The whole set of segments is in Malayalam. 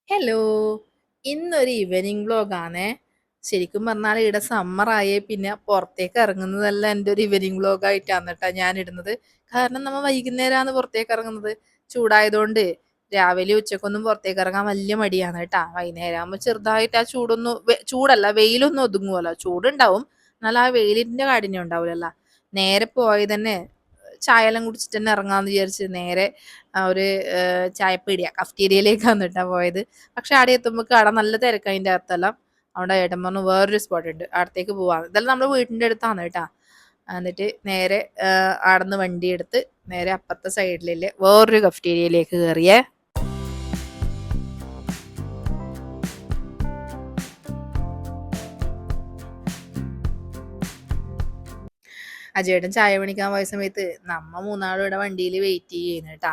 ഹലോ! ഇന്നൊരു ഈവനിംഗ് വ്ലോഗാണേ. ശരിക്കും പറഞ്ഞാൽ ഇവിടെ സമ്മറായേ പിന്നെ പുറത്തേക്ക് ഇറങ്ങുന്നതെല്ലാം എൻ്റെ ഒരു ഈവനിംഗ് വ്ലോഗായിട്ടാണ് കേട്ടോ ഞാനിടുന്നത്. കാരണം നമ്മ വൈകുന്നേരമാണ് പുറത്തേക്ക് ഇറങ്ങുന്നത്. ചൂടായതുകൊണ്ട് രാവിലെ ഉച്ചക്കൊന്നും പുറത്തേക്ക് ഇറങ്ങാൻ വലിയ മടിയാണ് കേട്ടാ. വൈകുന്നേരം ആകുമ്പോൾ ചെറുതായിട്ട് ആ ചൂടൊന്നും ചൂടല്ല വെയിലൊന്നും ഒതുങ്ങുമല്ലോ. ചൂടുണ്ടാവും. എന്നാൽ ആ വെയിലിന്റെ കാഠിന്യം ഉണ്ടാവില്ലല്ലോ. നേരെ പോയി തന്നെ ചായയെല്ലാം കുടിച്ചിട്ട് തന്നെ ഇറങ്ങാന്ന് വിചാരിച്ച് നേരെ ഒരു ചായപ്പീടിയ കഫ്റ്റീരിയയിലേക്കാണ് കേട്ടോ പോയത്. പക്ഷെ അവിടെ എത്തുമ്പോൾ അവിടെ നല്ല തിരക്ക് അതിൻ്റെ അകത്തെല്ലാം. അവിടെ ഏട്ടൻ പറഞ്ഞു വേറൊരു സ്പോട്ട് ഉണ്ട് അവിടത്തേക്ക് പോവാന്ന്. ഇതെല്ലാം നമ്മുടെ വീടിൻ്റെ അടുത്താണ് കേട്ടാ. എന്നിട്ട് നേരെ ആടന്ന് വണ്ടി എടുത്ത് നേരെ അപ്പുറത്തെ സൈഡിലെ വേറൊരു കഫ്റ്റീരിയയിലേക്ക് കയറിയേ. അജയേട്ടൻ ചായ മേടിക്കാൻ പോയ സമയത്ത് നമ്മ മൂന്നാളും ഇവിടെ വണ്ടിയിൽ വെയിറ്റ് ചെയ്യുന്നു കേട്ടാ.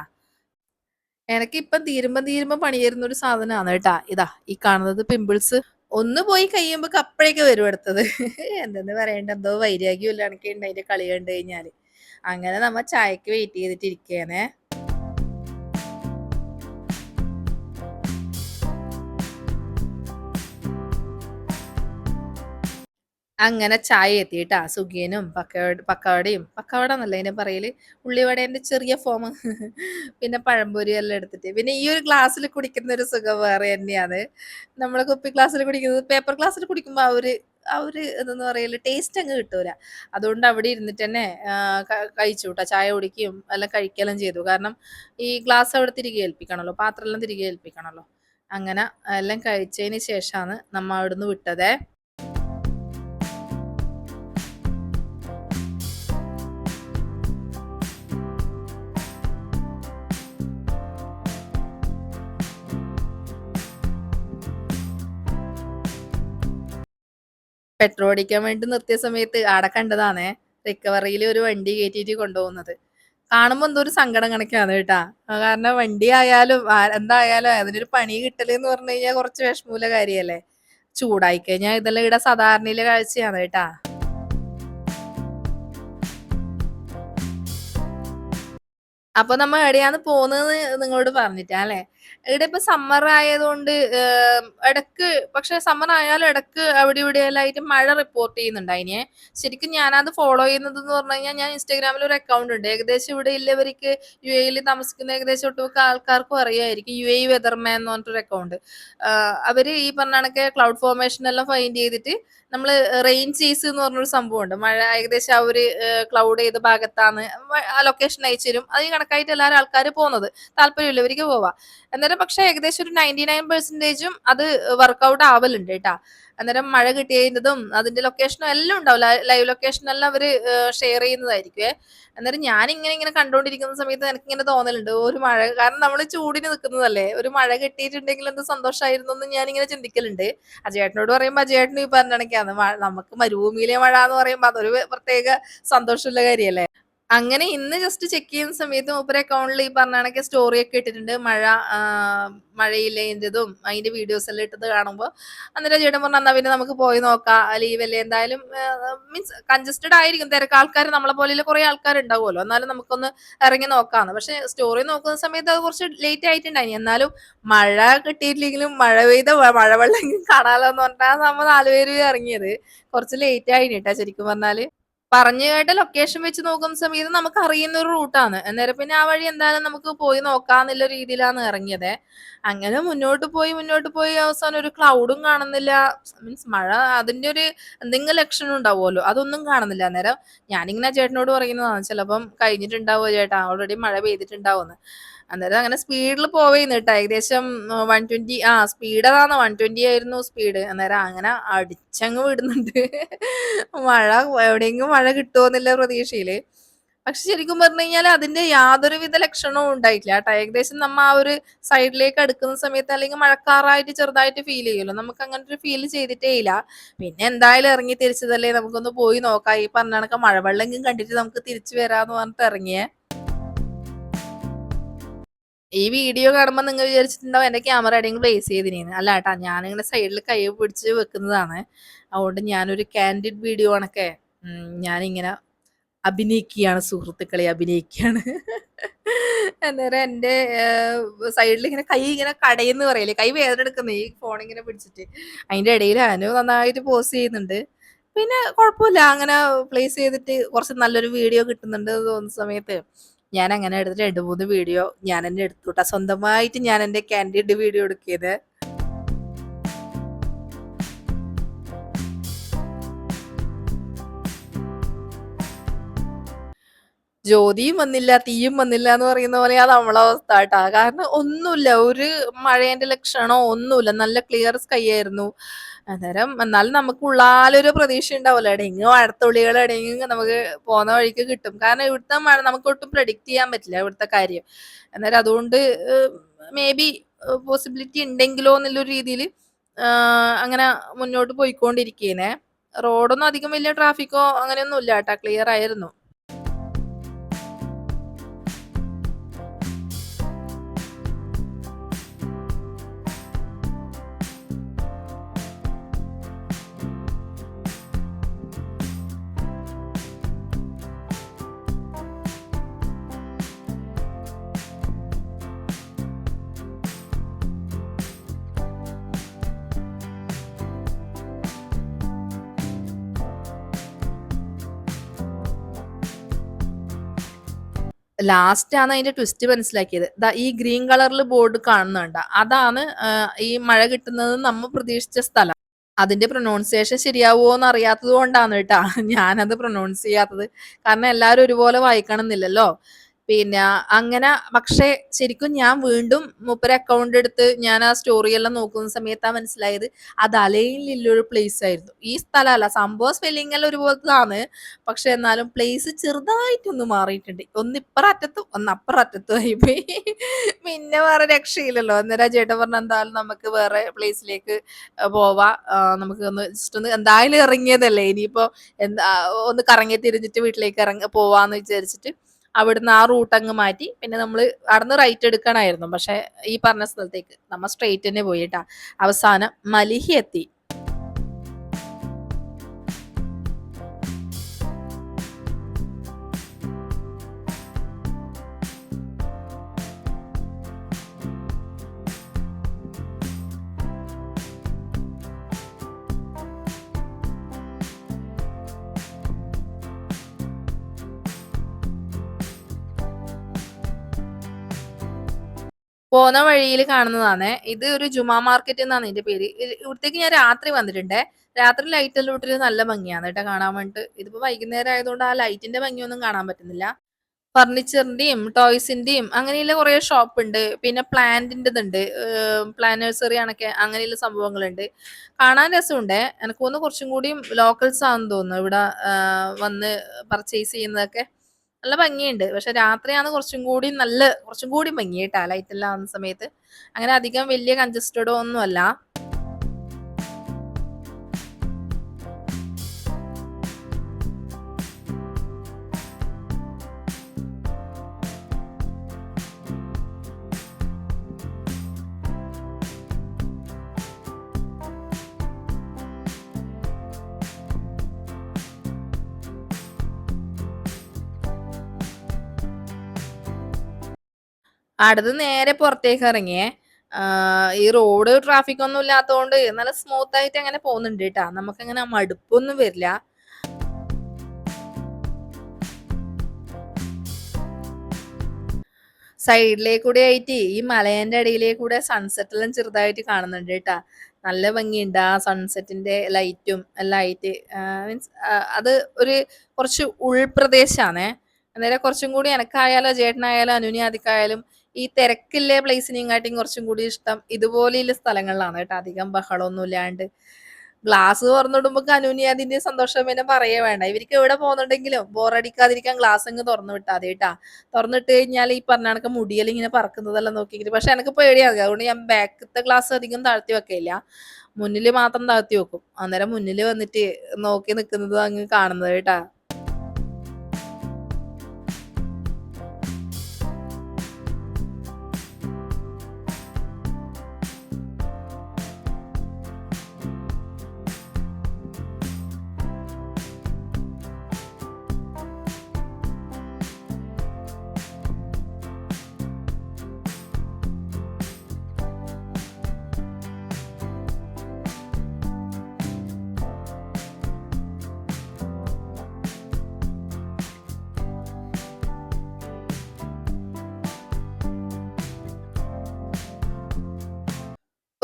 എനക്ക് ഇപ്പം തീരുമ്പം പണി തരുന്ന ഒരു സാധനമാണ് കേട്ടാ. ഇതാ ഈ കാണുന്നത് പിമ്പിൾസ്. ഒന്ന് പോയി കഴിയുമ്പോ അപ്പോഴേക്ക് വരും അടുത്തത്. എന്തെന്ന് പറയണ്ട എന്തോ വൈരാഗ്യം എനിക്ക് ഉണ്ട് അതിന്റെ കളി കണ്ടു കഴിഞ്ഞാല്. അങ്ങനെ നമ്മ ചായക്ക് വെയിറ്റ് ചെയ്തിട്ട് ഇരിക്കുകയാണേ. അങ്ങനെ ചായ എത്തിയിട്ടാ സുഖിയനും പക്കവട എന്നല്ല അതിനെ പറയല്, ഉള്ളിവടേന്റെ ചെറിയ ഫോം. പിന്നെ പഴംപൊരി എല്ലാം എടുത്തിട്ട് പിന്നെ ഈ ഒരു ഗ്ലാസ്സിൽ കുടിക്കുന്ന ഒരു സുഖം വേറെ തന്നെയാണ്. നമ്മള് കുപ്പി ഗ്ലാസ്സിൽ കുടിക്കുന്നത് പേപ്പർ ഗ്ലാസ്സിൽ കുടിക്കുമ്പോ ആ ഒരു എന്തെന്ന് പറയല് ടേസ്റ്റ് അങ്ങ് കിട്ടൂല. അതുകൊണ്ട് അവിടെ ഇരുന്നിട്ട് തന്നെ കഴിച്ചു കേട്ടോ. ചായ കുടിക്കുകയും എല്ലാം കഴിക്കെല്ലാം ചെയ്തു. കാരണം ഈ ഗ്ലാസ് അവിടെ തിരികെ ഏൽപ്പിക്കണല്ലോ, പാത്രം എല്ലാം തിരികെ ഏൽപ്പിക്കണല്ലോ. അങ്ങനെ എല്ലാം കഴിച്ചതിന് ശേഷമാണ് നമ്മ അവിടുന്ന് വിട്ടതേ. പെട്രോൾ അടിക്കാൻ വേണ്ടി നിർത്തിയ സമയത്ത് ആടെ കണ്ടതാണേ റിക്കവറിയിൽ ഒരു വണ്ടി കയറ്റിയിട്ട് കൊണ്ടുപോകുന്നത്. കാണുമ്പോ എന്തോ ഒരു സങ്കടം കണക്കാണ് കേട്ടാ. കാരണം വണ്ടി ആയാലും എന്തായാലും അതിനൊരു പണി കിട്ടല് എന്ന് പറഞ്ഞു കഴിഞ്ഞാൽ കുറച്ച് വിഷമൂല കാര്യല്ലേ. ചൂടായി കഴിഞ്ഞാൽ ഇതെല്ലാം ഇവിടെ സാധാരണയിലെ കാഴ്ചയാണ് കേട്ടാ. അപ്പൊ നമ്മ എവിടെയാണ് പോകുന്നത് നിങ്ങളോട് പറഞ്ഞിട്ടാ അല്ലെ. ഇവിടെ ഇപ്പൊ സമ്മർ ആയതുകൊണ്ട് ഇടക്ക്, പക്ഷെ സമ്മർ ആയാലും ഇടക്ക് അവിടെ ഇവിടെ എല്ലാം ആയിട്ട് മഴ റിപ്പോർട്ട് ചെയ്യുന്നുണ്ട് അതിനെ. ശരിക്കും ഞാനത് ഫോളോ ചെയ്യുന്നത് എന്ന് പറഞ്ഞു കഴിഞ്ഞാൽ ഞാൻ ഇൻസ്റ്റാഗ്രാമിൽ ഒരു അക്കൗണ്ട് ഉണ്ട്. ഏകദേശം ഇവിടെ ഇല്ലവർക്ക് യു എയിൽ താമസിക്കുന്ന ഏകദേശം ഒട്ടുമിക്ക ആൾക്കാർക്കും അറിയായിരിക്കും യു എ വെതർമാൻ എന്ന് പറഞ്ഞിട്ടൊരു അക്കൗണ്ട്. അവര് ഈ പറഞ്ഞ കണക്കെ ക്ലൗഡ് ഫോർമേഷൻ എല്ലാം ഫൈൻഡ് ചെയ്തിട്ട് നമ്മള് റെയിൻ ചേസ് എന്ന് പറഞ്ഞൊരു സംഭവമുണ്ട്. മഴ ഏകദേശം ആ ഒരു ക്ലൗഡ് ഏത് ഭാഗത്താണ് ആ ലൊക്കേഷൻ അയച്ചു തരും. അത് കണക്കായിട്ട് എല്ലാവരും ആൾക്കാർ പോകുന്നത്. താല്പര്യമില്ലവർക്ക് പോവാം. അന്നേരം പക്ഷെ ഏകദേശം ഒരു 99% അത് വർക്ക്ഔട്ട് ആവലുണ്ട് കേട്ടാ. അന്നേരം മഴ കിട്ടിയതും അതിന്റെ ലൊക്കേഷനും എല്ലാം ഉണ്ടാവും. ലൈവ് ലൊക്കേഷൻ എല്ലാം അവര് ഷെയർ ചെയ്യുന്നതായിരിക്കുവേ. അന്നേരം ഞാനിങ്ങനെ കണ്ടുകൊണ്ടിരിക്കുന്ന സമയത്ത് എനിക്ക് ഇങ്ങനെ തോന്നലുണ്ട് ഒരു മഴ, കാരണം നമ്മൾ ചൂടിന് നിൽക്കുന്നതല്ലേ, ഒരു മഴ കിട്ടിയിട്ടുണ്ടെങ്കിൽ എന്ത് സന്തോഷമായിരുന്നു എന്ന് ഞാനിങ്ങനെ ചിന്തിക്കലുണ്ട്. അജയേട്ടനോട് പറയുമ്പോ അജയേട്ടനും ഈ പറഞ്ഞ കണക്കാണ്. നമുക്ക് മരുഭൂമിയിലെ മഴ എന്ന് പറയുമ്പോ അതൊരു പ്രത്യേക സന്തോഷമുള്ള കാര്യല്ലേ. അങ്ങനെ ഇന്ന് ജസ്റ്റ് ചെക്ക് ചെയ്യുന്ന സമയത്ത് മൂപ്പരെ അക്കൗണ്ടിൽ ഈ പറഞ്ഞ കണക്കെ സ്റ്റോറി ഒക്കെ ഇട്ടിട്ടുണ്ട്. മഴയില്ലേതും അതിന്റെ വീഡിയോസ് എല്ലാം ഇട്ടത് കാണുമ്പോൾ അന്നേരം ചേട്ടൻ പറഞ്ഞു എന്നാ പിന്നെ നമുക്ക് പോയി നോക്കാം, ലീവല്ലേ എന്തായാലും. മീൻസ് കൺജസ്റ്റഡ് ആയിരിക്കും, തിരക്ക് ആൾക്കാർ നമ്മളെ പോലെ കുറെ ആൾക്കാർ ഉണ്ടാവുമല്ലോ, എന്നാലും നമുക്കൊന്ന് ഇറങ്ങി നോക്കാന്ന്. പക്ഷെ സ്റ്റോറി നോക്കുന്ന സമയത്ത് അത് കുറച്ച് ലേറ്റ് ആയിട്ടുണ്ടായി. എന്നാലും മഴ കിട്ടിയിട്ടില്ലെങ്കിലും മഴ പെയ്ത മഴവെള്ളം കാണാലോ എന്ന് പറഞ്ഞാൽ നമ്മൾ 4 പേര് ഇറങ്ങിയത്. കുറച്ച് ലേറ്റ് ആയിട്ടാ ശരിക്കും പറഞ്ഞാല്. പറഞ്ഞു കേട്ട ലൊക്കേഷൻ വെച്ച് നോക്കുന്ന സമയത്ത് നമുക്ക് അറിയുന്ന ഒരു റൂട്ടാണ്. അന്നേരം പിന്നെ ആ വഴി എന്തായാലും നമുക്ക് പോയി നോക്കാന്നുള്ള രീതിയിലാണ് ഇറങ്ങിയത്. അങ്ങനെ മുന്നോട്ട് പോയി അവസാനം ഒരു ക്ലൗഡും കാണുന്നില്ല. മീൻസ് മഴ അതിന്റെ ഒരു എന്തെങ്കിലും ലക്ഷണം ഉണ്ടാവുമല്ലോ, അതൊന്നും കാണുന്നില്ല. അന്നേരം ഞാനിങ്ങനെ ചേട്ടനോട് പറയുന്നതാണ് ചിലപ്പം കഴിഞ്ഞിട്ടുണ്ടാവുമോ ചേട്ടാ, ഓൾറെഡി മഴ പെയ്തിട്ടുണ്ടാവുമെന്ന്. അന്നേരം അങ്ങനെ സ്പീഡിൽ പോവേന്ന് കേട്ടോ. ഏകദേശം 120, സ്പീഡ് അതാണ് 120 ആയിരുന്നു സ്പീഡ്. അന്നേരം അങ്ങനെ അടിച്ചങ്ങ് വിടുന്നുണ്ട്. മഴ എവിടെയെങ്കിലും മഴ കിട്ടുമോന്നുള്ള പ്രതീക്ഷയില്. പക്ഷെ ശരിക്കും പറഞ്ഞു കഴിഞ്ഞാൽ അതിന്റെ യാതൊരുവിധ ലക്ഷണവും ഉണ്ടായിട്ടില്ല കേട്ടോ. ഏകദേശം നമ്മ ആ ഒരു സൈഡിലേക്ക് അടുക്കുന്ന സമയത്ത് അല്ലെങ്കിൽ മഴക്കാറായിട്ട് ചെറുതായിട്ട് ഫീൽ ചെയ്യുമല്ലോ, നമുക്ക് അങ്ങനത്തെ ഒരു ഫീൽ ചെയ്തിട്ടേ ഇല്ല. പിന്നെ എന്തായാലും ഇറങ്ങി തിരിച്ചതല്ലേ, നമുക്കൊന്ന് പോയി നോക്കാം. ഈ പറഞ്ഞ കണക്ക് മഴവെള്ളം കണ്ടിട്ട് നമുക്ക് തിരിച്ചു വരാന്ന് പറഞ്ഞിട്ട് ഇറങ്ങിയേ. ഈ വീഡിയോ കാണുമ്പോൾ നിങ്ങൾ വിചാരിച്ചിട്ടുണ്ടാവും എന്റെ ക്യാമറ എവിടെയെങ്കിലും പ്ലേസ് ചെയ്തിരുന്നു. അല്ല കേട്ടാ, ഞാനിങ്ങനെ സൈഡിൽ കൈ പിടിച്ച് വെക്കുന്നതാണ്. അതുകൊണ്ട് ഞാനൊരു കാൻഡിഡ് വീഡിയോ ആണൊക്കെ ഞാനിങ്ങനെ അഭിനയിക്കുകയാണ് സുഹൃത്തുക്കളെ, അഭിനയിക്കുകയാണ്. അന്നേരം എൻ്റെ സൈഡിൽ ഇങ്ങനെ കൈ ഇങ്ങനെ കടയെന്ന് പറയില്ലേ, കൈ വേദന എടുക്കുന്നു ഈ ഫോൺ ഇങ്ങനെ പിടിച്ചിട്ട്. അതിന്റെ ഇടയിൽ അനു നന്നായിട്ട് പോസ് ചെയ്യുന്നുണ്ട്. പിന്നെ കുഴപ്പമില്ല, അങ്ങനെ പ്ലേസ് ചെയ്തിട്ട് കുറച്ച് നല്ലൊരു വീഡിയോ കിട്ടുന്നുണ്ട് എന്ന് തോന്നുന്ന സമയത്ത് ഞാൻ അങ്ങനെ എടുത്തിട്ട് 2-3 വീഡിയോ ഞാൻ തന്നെ എടുത്തുട്ടാ. സ്വന്തമായിട്ട് ഞാൻ എൻ്റെ കാൻഡിഡ് വീഡിയോ എടുക്കിയത്. ജ്യോതിയും വന്നില്ല, തീയും വന്നില്ല എന്ന് പറയുന്ന പോലെയാ നമ്മളെ അവസ്ഥ കേട്ടാ. കാരണം ഒന്നുമില്ല, ഒരു മഴേന്റെ ലക്ഷണോ ഒന്നുമില്ല. നല്ല ക്ലിയർ സ്കൈ ആയിരുന്നു. അന്നേരം എന്നാലും നമുക്ക് ഉള്ളാലൊരു പ്രതീക്ഷ ഉണ്ടാവല്ലോ, എവിടെയെങ്കിലും മഴത്തുള്ളികൾ എവിടെയെങ്കിലും നമുക്ക് പോകുന്ന വഴിക്ക് കിട്ടും. കാരണം ഇവിടുത്തെ മഴ നമുക്ക് ഒട്ടും പ്രഡിക്റ്റ് ചെയ്യാൻ പറ്റില്ല ഇവിടുത്തെ കാര്യം. അന്നേരം അതുകൊണ്ട് മേ ബി പോസിബിലിറ്റി ഉണ്ടെങ്കിലോ എന്നുള്ളൊരു രീതിയിൽ അങ്ങനെ മുന്നോട്ട് പോയിക്കൊണ്ടിരിക്കുന്നേ. റോഡൊന്നും അധികം വലിയ ട്രാഫിക്കോ അങ്ങനെയൊന്നും ഇല്ല കേട്ടാ, ക്ലിയർ ആയിരുന്നു. ലാസ്റ്റ് ആണ് അതിന്റെ ട്വിസ്റ്റ് മനസ്സിലാക്കിയത്. ദാ ഈ ഗ്രീൻ കളറിൽ ബോർഡ് കാണുന്നുണ്ട, അതാണ് ഈ മഴ കിട്ടുന്നത് നമ്മ പ്രതീക്ഷിച്ച സ്ഥലം. അതിന്റെ പ്രൊനൗൺസിയേഷൻ ശരിയാവോന്ന് അറിയാത്തത് കൊണ്ടാണ് കേട്ടാ ഞാനത് പ്രൊനൗൺസ് ചെയ്യാത്തത്. കാരണം എല്ലാവരും ഒരുപോലെ വായിക്കണം എന്നില്ലല്ലോ. പിന്നെ അങ്ങനെ, പക്ഷെ ശരിക്കും ഞാൻ വീണ്ടും മൂപ്പരെ അക്കൗണ്ട് എടുത്ത് ഞാൻ ആ സ്റ്റോറി എല്ലാം നോക്കുന്ന സമയത്താ മനസ്സിലായത് അത് അലയിലുള്ളൊരു പ്ലേസ് ആയിരുന്നു. ഈ സ്ഥലമല്ല, സംഭവം സ്പെല്ലിംഗ് എല്ലാം ഒരുപോലത്തതാണ്. പക്ഷെ എന്നാലും പ്ലേസ് ചെറുതായിട്ടൊന്ന് മാറിയിട്ടുണ്ട്. ഒന്ന് ഇപ്പററ്റത്തും ഒന്ന് അപ്പുററ്റത്തും ആയിപ്പോയി. പിന്നെ വേറെ രക്ഷയില്ലല്ലോ. അന്നേരം ചേട്ടൻ പറഞ്ഞ എന്തായാലും നമുക്ക് വേറെ പ്ലേസിലേക്ക് പോവാ, നമുക്ക് ഒന്ന് ജസ്റ്റ് ഒന്ന് എന്തായാലും ഇറങ്ങിയതല്ലേ, ഇനിയിപ്പോ എന്താ ഒന്ന് കറങ്ങി തിരിഞ്ഞിട്ട് വീട്ടിലേക്ക് പോവാന്ന് വിചാരിച്ചിട്ട് അവിടുന്ന് ആ റൂട്ട് അങ്ങ് മാറ്റി. പിന്നെ നമ്മൾ അവിടുന്ന് റൈറ്റ് എടുക്കണമായിരുന്നു, പക്ഷെ ഈ പറഞ്ഞ സ്ഥലത്തേക്ക് നമ്മ സ്ട്രെയിറ്റ് തന്നെ പോയിട്ടാ അവസാനം മലിഹി എത്തി. പോന്ന വഴിയിൽ കാണുന്നതാണ് ഇത്. ഒരു ജുമാ മാർക്കറ്റ് എന്നാണ് ഇതിന്റെ പേര്. ഇവിടത്തേക്ക് ഞാൻ രാത്രി വന്നിട്ടുണ്ടേ. രാത്രി ലൈറ്റ് എല്ലാം ഇട്ടിട്ട് നല്ല ഭംഗിയാണ് കേട്ടോ കാണാൻ വേണ്ടിട്ട്. ഇതിപ്പോ വൈകുന്നേരം ആയതുകൊണ്ട് ആ ലൈറ്റിന്റെ ഭംഗിയൊന്നും കാണാൻ പറ്റുന്നില്ല. ഫർണിച്ചറിന്റെയും ടോയ്സിന്റെയും അങ്ങനെയുള്ള കുറെ ഷോപ്പ് ഉണ്ട്. പിന്നെ പ്ലാന്റിൻ്റെതുണ്ട്, പ്ലാന്റ് നഴ്സറി ആണൊക്കെ അങ്ങനെയുള്ള സംഭവങ്ങളുണ്ട്. കാണാൻ രസമുണ്ട്. എനിക്ക് തോന്നുന്നു കുറച്ചും കൂടിയും ലോക്കൽസ് ആണെന്ന് തോന്നുന്നു ഇവിടെ വന്ന് പർച്ചേസ് ചെയ്യുന്നതൊക്കെ. നല്ല ഭംഗിയുണ്ട്. പക്ഷെ രാത്രിയാണ് കുറച്ചും കൂടി ഭംഗി കേട്ടാ, ലൈറ്റ് എല്ലാം ആവുന്ന സമയത്ത്. അങ്ങനെ അധികം വലിയ കൺജസ്റ്റഡോ ഒന്നും അല്ല. അടുത്ത് നേരെ പുറത്തേക്ക് ഇറങ്ങിയേ. ഈ റോഡ് ട്രാഫിക് ഒന്നും ഇല്ലാത്തതുകൊണ്ട് നല്ല സ്മൂത്ത് ആയിട്ട് അങ്ങനെ പോകുന്നുണ്ട് കേട്ടാ. നമുക്കങ്ങനെ മടുപ്പൊന്നും വരില്ല. സൈഡിലേക്കൂടെ ആയിട്ട് ഈ മലേന്റെ ഇടയിലേക്കൂടെ സൺസെറ്റ് എല്ലാം ചെറുതായിട്ട് കാണുന്നുണ്ട് കേട്ടാ. നല്ല ഭംഗിയുണ്ട് ആ സൺസെറ്റിന്റെ ലൈറ്റും എല്ലാം ആയിട്ട്. മീൻസ് അത് ഒരു കുറച്ച് ഉൾപ്രദേശാണേ. അന്നേരം കുറച്ചും കൂടി എനക്കായാലോ ചേട്ടനായാലും അനുനിയാദിക്കായാലും ഈ തിരക്കില്ലേ പ്ലേസിനെയും കുറച്ചും കൂടി ഇഷ്ടം ഇതുപോലെയുള്ള സ്ഥലങ്ങളിലാണ് കേട്ടോ. അധികം ബഹളമൊന്നും ഇല്ലാണ്ട് ഗ്ലാസ് തുറന്നിടുമ്പോ അനുവിന് അതിന്റെ സന്തോഷം പിന്നെ പറയേ വേണ്ട. ഇവർക്ക് എവിടെ പോകുന്നുണ്ടെങ്കിലും ബോറടിക്കാതിരിക്കാൻ ഗ്ലാസ് അങ്ങ് തുറന്നു വിട്ടാ മതി കേട്ടാ. തുറന്നിട്ട് കഴിഞ്ഞാൽ ഈ പറഞ്ഞ കണക്ക് മുടിയെല്ലാം ഇങ്ങനെ പറക്കുന്നതെല്ലാം നോക്കിയിട്ട്, പക്ഷെ എനിക്ക് പേടിയാണ്. അതുകൊണ്ട് ഞാൻ ബാക്കത്തെ ഗ്ലാസ് അധികം താഴ്ത്തി വെക്കില്ല, മുന്നിൽ മാത്രം താഴ്ത്തി വെക്കും. അന്നേരം മുന്നിൽ വന്നിട്ട് നോക്കി നിൽക്കുന്നത് അങ്ങ് കാണുന്നത് കേട്ടാ.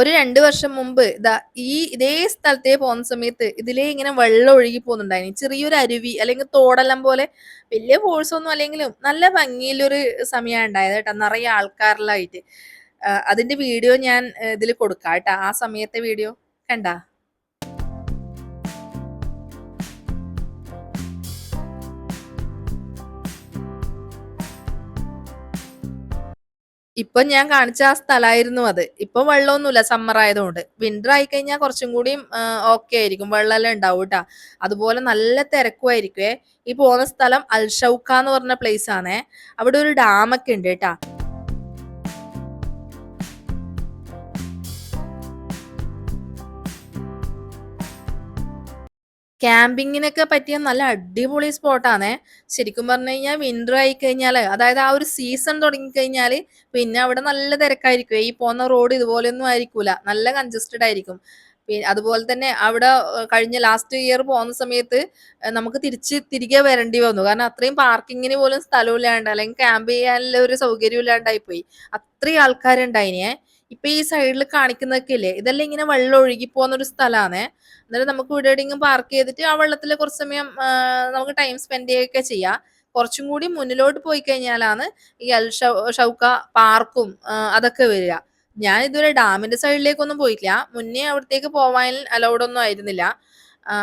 ഒരു 2 വർഷം മുമ്പ് ഇതേ സ്ഥലത്തേ പോകുന്ന സമയത്ത് ഇതിലേ ഇങ്ങനെ വെള്ളം ഒഴുകി പോകുന്നുണ്ടായിന്. ചെറിയൊരു അരുവി അല്ലെങ്കിൽ തോടെല്ലാം പോലെ വലിയ ഫോഴ്സ് ഒന്നും അല്ലെങ്കിലും നല്ല ഭംഗിയുള്ളൊരു സമയമാണ് ഉണ്ടായത് കേട്ടോ. നിറയെ ആൾക്കാരെല്ലാം ആയിട്ട്. അതിന്റെ വീഡിയോ ഞാൻ ഇതിൽ കൊടുക്കാം കേട്ടോ. ആ സമയത്തെ വീഡിയോ കണ്ടാ? ഇപ്പൊ ഞാൻ കാണിച്ച ആ സ്ഥലമായിരുന്നു അത്. ഇപ്പൊ വെള്ളമൊന്നുമില്ല സമ്മർ ആയതുകൊണ്ട്. വിന്റർ ആയിക്കഴിഞ്ഞാൽ കുറച്ചും കൂടിയും ഓക്കെ ആയിരിക്കും. വെള്ളമെല്ലാം ഉണ്ടാവും ട്ടാ. അതുപോലെ നല്ല തിരക്കുമായിരിക്കുവേ. ഈ പോകുന്ന സ്ഥലം അൽ ഷൗക്ക എന്ന് പറഞ്ഞ പ്ലേസ് ആണേ. അവിടെ ഒരു ഡാമൊക്കെ ഉണ്ട് ട്ടാ. ക്യാമ്പിങ്ങിനൊക്കെ പറ്റിയ നല്ല അടിപൊളി സ്പോട്ടാണേ. ശരിക്കും പറഞ്ഞു കഴിഞ്ഞാൽ വിന്റർ ആയി കഴിഞ്ഞാല് അതായത് ആ ഒരു സീസൺ തുടങ്ങിക്കഴിഞ്ഞാല് പിന്നെ അവിടെ നല്ല തിരക്കായിരിക്കും. ഈ പോകുന്ന റോഡ് ഇതുപോലെയൊന്നും ആയിരിക്കൂല. നല്ല കൺജസ്റ്റഡ് ആയിരിക്കും. അതുപോലെ തന്നെ അവിടെ കഴിഞ്ഞ ലാസ്റ്റ് ഇയർ പോകുന്ന സമയത്ത് നമുക്ക് തിരികെ വരേണ്ടി വന്നു. കാരണം അത്രയും പാർക്കിങ്ങിന് പോലും സ്ഥലമില്ലാണ്ട് അല്ലെങ്കിൽ ക്യാമ്പ് ചെയ്യാനുള്ള ഒരു സൗകര്യം ഇല്ലാണ്ടായി പോയി. അത്രയും ആൾക്കാരുണ്ടായിനേ. ഇപ്പൊ ഈ സൈഡിൽ കാണിക്കുന്നതൊക്കെ ഇല്ലേ, ഇതെല്ലാം ഇങ്ങനെ വെള്ളം ഒഴുകി പോകുന്ന ഒരു സ്ഥലമാണേ. എന്നിട്ട് നമുക്ക് ഇവിടെ എവിടെയെങ്കിലും പാർക്ക് ചെയ്തിട്ട് ആ വെള്ളത്തിൽ കുറച്ച് സമയം നമുക്ക് ടൈം സ്പെൻഡ് ചെയ്യുകയൊക്കെ ചെയ്യാം. കുറച്ചും കൂടി മുന്നിലോട്ട് പോയി കഴിഞ്ഞാലാണ് ഈ ഷൗക്ക പാർക്കും അതൊക്കെ വരിക. ഞാൻ ഇതുവരെ ഡാമിന്റെ സൈഡിലേക്കൊന്നും പോയിട്ടില്ല. മുന്നേ അവിടത്തേക്ക് പോവാൻ അലൗഡ് ഒന്നും ആയിരുന്നില്ല.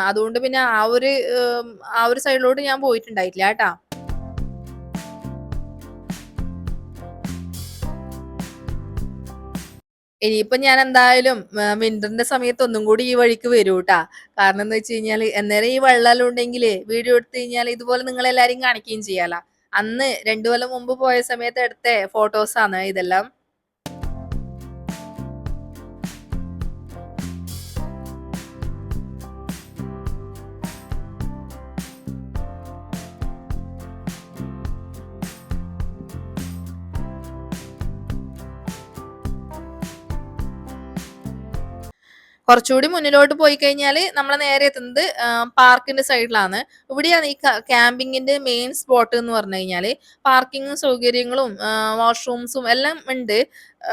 അതുകൊണ്ട് പിന്നെ ആ ഒരു സൈഡിലോട്ട് ഞാൻ പോയിട്ടുണ്ടായിട്ടില്ല കേട്ടാ. ഇനിയിപ്പോ ഞാൻ എന്തായാലും വിന്ററിന്റെ സമയത്ത് ഒന്നും കൂടി ഈ വഴിക്ക് വരൂട്ടാ. കാരണം എന്ന് വെച്ച് കഴിഞ്ഞാല് അന്നേരം ഈ വെള്ളം ഉണ്ടെങ്കില് വീഡിയോ എടുത്തു കഴിഞ്ഞാൽ ഇതുപോലെ നിങ്ങളെല്ലാരും കാണിക്കുകയും ചെയ്യാലോ. അന്ന് 2 കൊല്ലം മുമ്പ് പോയ സമയത്ത് എടുത്ത ഫോട്ടോസാണ് ഇതെല്ലാം. കുറച്ചുകൂടി മുന്നിലോട്ട് പോയി കഴിഞ്ഞാല് നമ്മള് നേരെ എത്തുന്നത് പാർക്കിന്റെ സൈഡിലാണ്. ഇവിടെയാണ് ഈ ക്യാമ്പിങ്ങിന്റെ മെയിൻ സ്പോട്ട് എന്ന് പറഞ്ഞു കഴിഞ്ഞാല്. പാർക്കിംഗ് സൗകര്യങ്ങളും വാഷ്റൂംസും എല്ലാം ഉണ്ട്.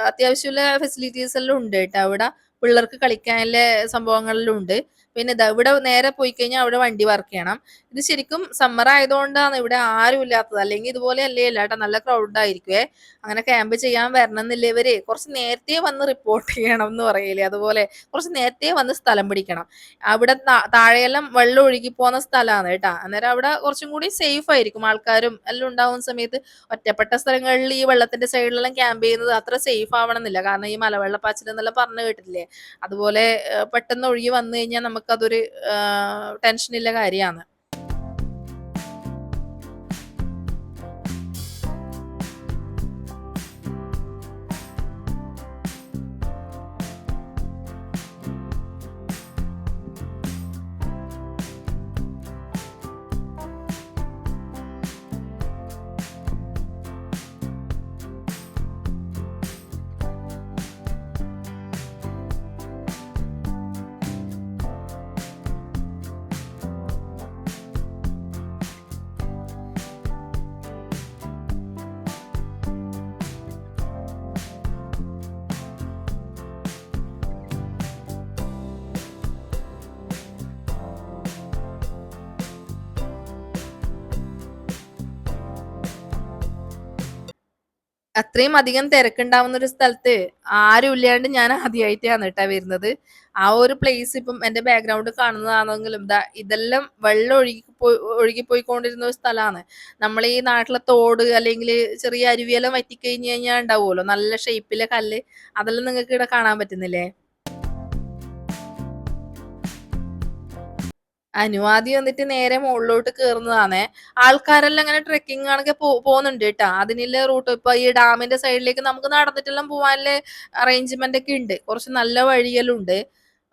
അത്യാവശ്യമുള്ള ഫെസിലിറ്റീസ് എല്ലാം ഉണ്ട് കേട്ടോ അവിടെ. പിള്ളേർക്ക് കളിക്കാനുള്ള സംഭവങ്ങളിലും ഉണ്ട്. പിന്നെ ഇവിടെ നേരെ പോയി കഴിഞ്ഞാൽ അവിടെ വണ്ടി പാർക്ക് ചെയ്യണം. ഇത് ശരിക്കും സമ്മർ ആയതുകൊണ്ടാണ് ഇവിടെ ആരും ഇല്ലാത്തത്. അല്ലെങ്കിൽ ഇതുപോലെ അല്ലേ അല്ല കേട്ടോ, നല്ല ക്രൗഡ് ആയിരിക്കുവേ. അങ്ങനെ ക്യാമ്പ് ചെയ്യാൻ വരണം എന്നില്ലവര് കുറച്ച് നേരത്തെ വന്ന് റിപ്പോർട്ട് ചെയ്യണം എന്ന് പറയില്ലേ, അതുപോലെ കുറച്ച് നേരത്തെ വന്ന് സ്ഥലം പിടിക്കണം. അവിടെ താഴെയെല്ലാം വെള്ളം ഒഴുകി പോകുന്ന സ്ഥലമാണ് കേട്ടാ. അന്നേരം അവിടെ കുറച്ചും കൂടി സേഫ് ആയിരിക്കും. ആൾക്കാരും എല്ലാം ഉണ്ടാവുന്ന സമയത്ത് ഒറ്റപ്പെട്ട സ്ഥലങ്ങളിൽ ഈ വെള്ളത്തിന്റെ സൈഡിലെല്ലാം ക്യാമ്പ് ചെയ്യുന്നത് അത്ര സേഫ് ആവണമെന്നില്ല. കാരണം ഈ മലവെള്ളപ്പാച്ചിൽ എന്നെല്ലാം പറഞ്ഞു കേട്ടില്ലേ, അതുപോലെ പെട്ടെന്ന് ഒഴുകി വന്നു കഴിഞ്ഞാൽ നമുക്കതൊരു ടെൻഷനില്ല കാര്യമാണ്. അത്രയും അധികം തിരക്കുണ്ടാവുന്ന ഒരു സ്ഥലത്ത് ആരും ഇല്ലാണ്ട് ഞാൻ ആദ്യമായിട്ടാണ് കേട്ടാ വരുന്നത്. ആ ഒരു പ്ലേസ് ഇപ്പം എന്റെ ബാക്ക്ഗ്രൗണ്ട് കാണുന്നതാണെങ്കിലും ഇതെല്ലാം വെള്ളം ഒഴുകിപ്പോയിക്കൊണ്ടിരുന്ന ഒരു സ്ഥലമാണ്. നമ്മളെ ഈ നാട്ടിലെ തോട് അല്ലെങ്കിൽ ചെറിയ അരുവിയെല്ലാം വറ്റിക്കഴിഞ്ഞ് കഴിഞ്ഞാൽ ഉണ്ടാവുമല്ലോ നല്ല ഷേപ്പിലെ കല്ല്, അതെല്ലാം നിങ്ങൾക്ക് ഇവിടെ കാണാൻ പറ്റുന്നില്ലേ? അനുവാദി വന്നിട്ട് നേരെ മുകളിലോട്ട് കേറുന്നതാണേ. ആൾക്കാരെല്ലാം ഇങ്ങനെ ട്രെക്കിംഗ് കണക്കെ പോകുന്നുണ്ട് ട്ടാ. അതിനുള്ള റൂട്ട് ഇപ്പൊ ഈ ഡാമിന്റെ സൈഡിലേക്ക് നമുക്ക് നടന്നിട്ടെല്ലാം പോവാനുള്ള അറേഞ്ച്മെന്റ് ഒക്കെ ഉണ്ട്. കുറച്ച് നല്ല വഴിയെല്ലാം ഉണ്ട്.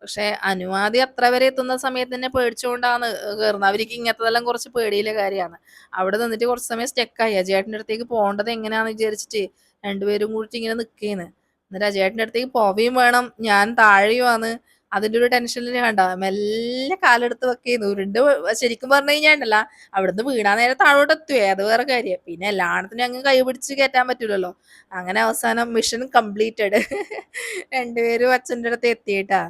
പക്ഷെ അനുവാദി അത്ര വരെ എത്തുന്ന സമയത്ത് തന്നെ പേടിച്ചുകൊണ്ടാണ് കേറുന്നത്. അവർക്ക് ഇങ്ങനത്തെതെല്ലാം കുറച്ച് പേടിയുള്ള കാര്യമാണ്. അവിടെ നിന്നിട്ട് കുറച്ച് സമയം സ്റ്റക്കായി. അജയേട്ടന്റെ അടുത്തേക്ക് പോകേണ്ടത് എങ്ങനെയാന്ന് വിചാരിച്ചിട്ട് രണ്ടുപേരും കൂടിയിട്ട് ഇങ്ങനെ നിക്കേന്ന്. എന്നിട്ട് അജയേട്ടന്റെ അടുത്തേക്ക് പോവുകയും വേണം, ഞാൻ താഴെയുമാണ്. അതിന്റെ ഒരു ടെൻഷനിൽ കണ്ടോ മെല്ലെ കാലെടുത്ത് വെക്കുന്നു. ശരിക്കും പറഞ്ഞു കഴിഞ്ഞാണ്ടല്ല അവിടുന്ന് വീണാ നേരെ താഴോട്ട് എത്തുവേ, അത് വേറെ കാര്യം. പിന്നെ എല്ലായിടത്തിനും അങ്ങ് കൈ പിടിച്ച് കയറ്റാൻ പറ്റൂലല്ലോ. അങ്ങനെ അവസാനം മിഷൻ കംപ്ലീറ്റഡ്. രണ്ടുപേരും അച്ഛൻ്റെ അടുത്ത് എത്തിയിട്ടാ.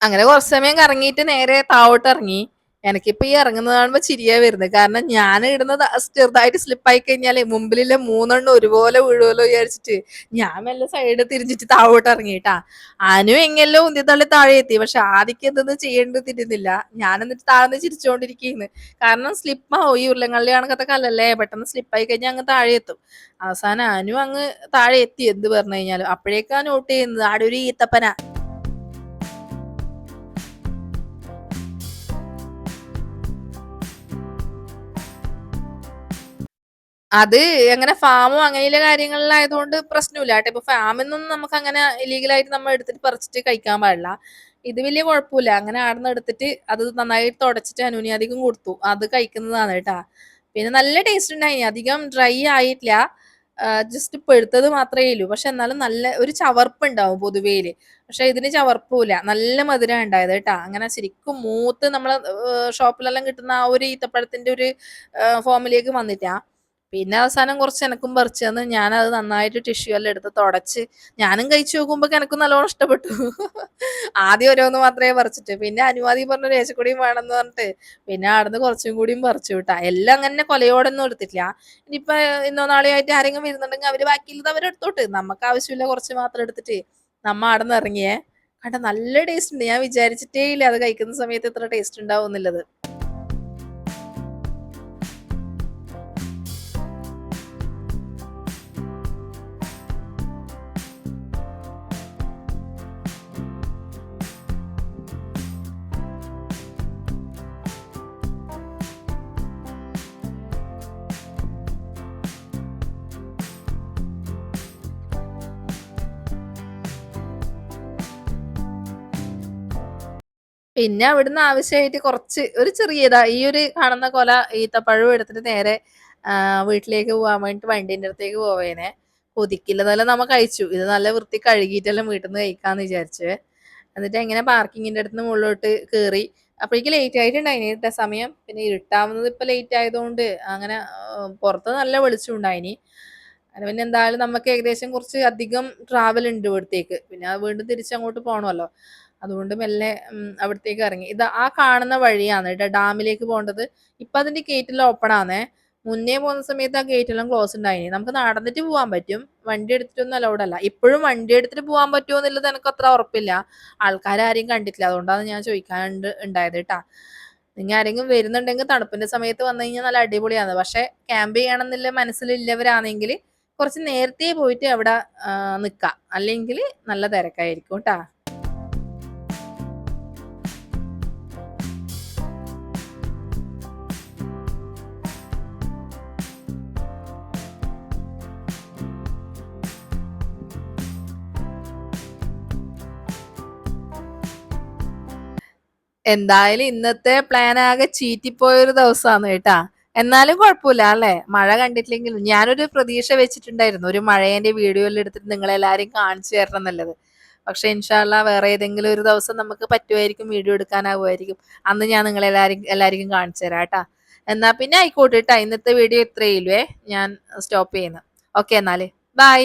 അങ്ങനെ കുറച്ച് സമയം കറങ്ങിയിട്ട് നേരെ താഴോട്ട് ഇറങ്ങി. എനിക്കിപ്പോ ഈ ഇറങ്ങുന്നത് കാണുമ്പോ ചിരിയാ വരുന്നത്. കാരണം ഞാൻ ഇടുന്നത് ചെറുതായിട്ട് സ്ലിപ്പായി കഴിഞ്ഞാലേ മുമ്പിലുള്ള മൂന്നെണ്ണം ഒരുപോലെ വീഴുമല്ലോ വിചാരിച്ചിട്ട് ഞാൻ മെല്ലെ സൈഡ് തിരിഞ്ഞിട്ട് താഴോട്ട് ഇറങ്ങിയിട്ടാ. അനു എങ്ങെല്ലോ ഉന്തിത്തള്ളി താഴെ എത്തി. പക്ഷെ ആദ്യക്ക് എന്തെന്ന് ചെയ്യേണ്ടത് തിരുന്നില്ല. ഞാൻ എന്നിട്ട് താഴ്ന്ന് ചിരിച്ചോണ്ടിരിക്കുന്നു. കാരണം സ്ലിപ്പാവും, ഈ ഉരുളങ്കള്ളി കണക്കത്തെ കല്ലല്ലേ, പെട്ടെന്ന് സ്ലിപ്പായി കഴിഞ്ഞാൽ അങ്ങ് താഴെ എത്തും. അവസാനം അനു അങ്ങ് താഴെ എത്തി എന്ത് പറഞ്ഞു കഴിഞ്ഞാലും. അപ്പോഴേക്കാ നോട്ട് ചെയ്യുന്നത് ആടെ ഒരു ഈത്തപ്പന. അത് അങ്ങനെ ഫാമും അങ്ങനെയുള്ള കാര്യങ്ങളിലായതുകൊണ്ട് പ്രശ്നമില്ല കേട്ടോ. ഇപ്പൊ ഫാമിൽ നിന്നും നമുക്ക് അങ്ങനെ ഇല്ലീഗലായിട്ട് നമ്മൾ എടുത്തിട്ട് പറിച്ചിട്ട് കഴിക്കാൻ പാടില്ല. ഇത് വലിയ കുഴപ്പമില്ല. അങ്ങനെ ആടുന്ന് എടുത്തിട്ട് അത് നന്നായി തുടച്ചിട്ട് അനുവിന് അധികം കൊടുത്തു. അത് കഴിക്കുന്നതാണ് കേട്ടാ. പിന്നെ നല്ല ടേസ്റ്റ് ഉണ്ടായി, അധികം ഡ്രൈ ആയിട്ടില്ല. ജസ്റ്റ് പെടുത്തത് മാത്രമേ ഉള്ളൂ. പക്ഷെ എന്നാലും നല്ല ഒരു ചവർപ്പ് ഉണ്ടാവും പൊതുവേല്. പക്ഷെ ഇതിന് ചവർപ്പില്ല, നല്ല മധുരം ഉണ്ടായത് കേട്ടാ. അങ്ങനെ ശരിക്കും മൂത്ത് നമ്മളെ ഷോപ്പിലെല്ലാം കിട്ടുന്ന ആ ഒരു ഈത്തപ്പഴത്തിന്റെ ഒരു ഫോമിലേക്ക് വന്നിട്ടാ. പിന്നെ അവസാനം കുറച്ച് എനക്കും പറിച്ചു തന്ന്. ഞാനത് നന്നായിട്ട് ടിഷ്യൂ എല്ലാം എടുത്ത് തുടച്ച് ഞാനും കഴിച്ചു നോക്കുമ്പോ എനക്കും നല്ലോണം ഇഷ്ടപ്പെട്ടു. ആദ്യം ഓരോന്ന് മാത്രമേ പറിച്ചിട്ട്, പിന്നെ അനുവാദി പറഞ്ഞ രേശക്കൂടിയും വേണമെന്ന് പറഞ്ഞിട്ട് പിന്നെ ആടുന്ന് കുറച്ചും കൂടിയും പറിച്ചു വിട്ടാ. എല്ലാം അങ്ങനെ കൊലയോടൊന്നും എടുത്തിട്ടില്ല. ഇനിയിപ്പൊ ഇന്നോ നാളെയോ ആയിട്ട് ആരെങ്കിലും വരുന്നുണ്ടെങ്കിൽ അവര് ബാക്കിയുള്ളത് അവരെടുത്തോട്ട്, നമുക്ക് ആവശ്യമില്ല കുറച്ച് മാത്രം എടുത്തിട്ട് നമ്മ ആടുന്ന് ഇറങ്ങിയേ. കണ്ട നല്ല ടേസ്റ്റ് ഉണ്ട്. ഞാൻ വിചാരിച്ചിട്ടേ ഇല്ല അത് കഴിക്കുന്ന സമയത്ത് ഇത്ര ടേസ്റ്റ് ഉണ്ടാവും എന്നുള്ളത്. പിന്നെ അവിടുന്ന് ആവശ്യമായിട്ട് കുറച്ച് ഒരു ചെറിയതാ ഈ ഒരു കാണുന്ന കൊല ഈത്തപ്പഴവും എടുത്തിട്ട് നേരെ വീട്ടിലേക്ക് പോകാൻ വേണ്ടിട്ട് വണ്ടീന്റെ അടുത്തേക്ക് പോവേനെ. കൊതിക്കില്ലതെല്ലാം നമ്മ കഴിച്ചു. ഇത് നല്ല വൃത്തി കഴുകിയിട്ടെല്ലാം വീട്ടിൽ നിന്ന് കഴിക്കാന്ന് വിചാരിച്ചു. എന്നിട്ട് എങ്ങനെ പാർക്കിങ്ങിന്റെ അടുത്ത് മുകളിലോട്ട് കേറി. അപ്പോഴേക്ക് ലേറ്റ് ആയിട്ടുണ്ടായിനി സമയം. പിന്നെ ഇരുട്ടാവുന്നത് ഇപ്പൊ ലേറ്റ് ആയതുകൊണ്ട് അങ്ങനെ പുറത്ത് നല്ല വെളിച്ചം ഉണ്ടായിനി. അങ്ങനെ പിന്നെ എന്തായാലും നമുക്ക് ഏകദേശം കുറച്ച് അധികം ട്രാവൽ ഉണ്ട് ഇവിടത്തേക്ക്. പിന്നെ അത് വീണ്ടും തിരിച്ചങ്ങോട്ട് പോകണമല്ലോ. അതുകൊണ്ട് മെല്ലെ അവിടത്തേക്ക് ഇറങ്ങി. ഇത് ആ കാണുന്ന വഴിയാണ് കേട്ടോ ഡാമിലേക്ക് പോകേണ്ടത്. ഇപ്പൊ അതിന്റെ ഗേറ്റ് എല്ലാം ഓപ്പൺ ആണേ. മുന്നേ പോകുന്ന സമയത്ത് ആ ഗേറ്റ് എല്ലാം ക്ലോസ് ഉണ്ടായിനി. നമുക്ക് നടന്നിട്ട് പോകാൻ പറ്റും, വണ്ടി എടുത്തിട്ടൊന്നും അലൗഡ് അല്ല. ഇപ്പോഴും വണ്ടി എടുത്തിട്ട് പോകാൻ പറ്റുമോ എന്നുള്ളത് എനിക്ക് അത്ര ഉറപ്പില്ല. ആൾക്കാരും കണ്ടിട്ടില്ല, അതുകൊണ്ടാണ് ഞാൻ ചോദിക്കാൻ ഉണ്ടായത് കേട്ടാ. നിങ്ങൾ ആരെങ്കിലും വരുന്നുണ്ടെങ്കിൽ തണുപ്പിന്റെ സമയത്ത് വന്നു കഴിഞ്ഞാൽ നല്ല അടിപൊളിയാണ്. പക്ഷെ ക്യാമ്പ് ചെയ്യണമെന്നില്ല മനസ്സിലില്ലവരാണെങ്കിൽ കുറച്ച് നേരത്തെ പോയിട്ട് അവിടെ നിക്കാം, അല്ലെങ്കിൽ നല്ല തിരക്കായിരിക്കും കേട്ടാ. എന്തായാലും ഇന്നത്തെ പ്ലാൻ ആകെ ചീറ്റിപ്പോയൊരു ദിവസാണ് കേട്ടാ. എന്നാലും കുഴപ്പമില്ല അല്ലേ? മഴ കണ്ടിട്ടില്ലെങ്കിലും ഞാനൊരു പ്രതീക്ഷ വെച്ചിട്ടുണ്ടായിരുന്നു. ഒരു മഴേന്റെ വീഡിയോ എല്ലാം എടുത്തിട്ട് നിങ്ങളെല്ലാരെയും കാണിച്ചു തരണം എന്നുള്ളത്. പക്ഷെ ഇൻഷാ അള്ളാ വേറെ ഏതെങ്കിലും ഒരു ദിവസം നമുക്ക് പറ്റുമായിരിക്കും, വീഡിയോ എടുക്കാനാവുമായിരിക്കും. അന്ന് ഞാൻ എല്ലാരിക്കും കാണിച്ചു തരാം ട്ടാ. എന്നാ പിന്നെ ആയിക്കോട്ടെ ട്ടാ. ഇന്നത്തെ വീഡിയോ ഇത്രയേ ഉള്ളൂ. ഞാൻ സ്റ്റോപ്പ് ചെയ്യുന്നു. ഓക്കെ എന്നാല്. ബൈ.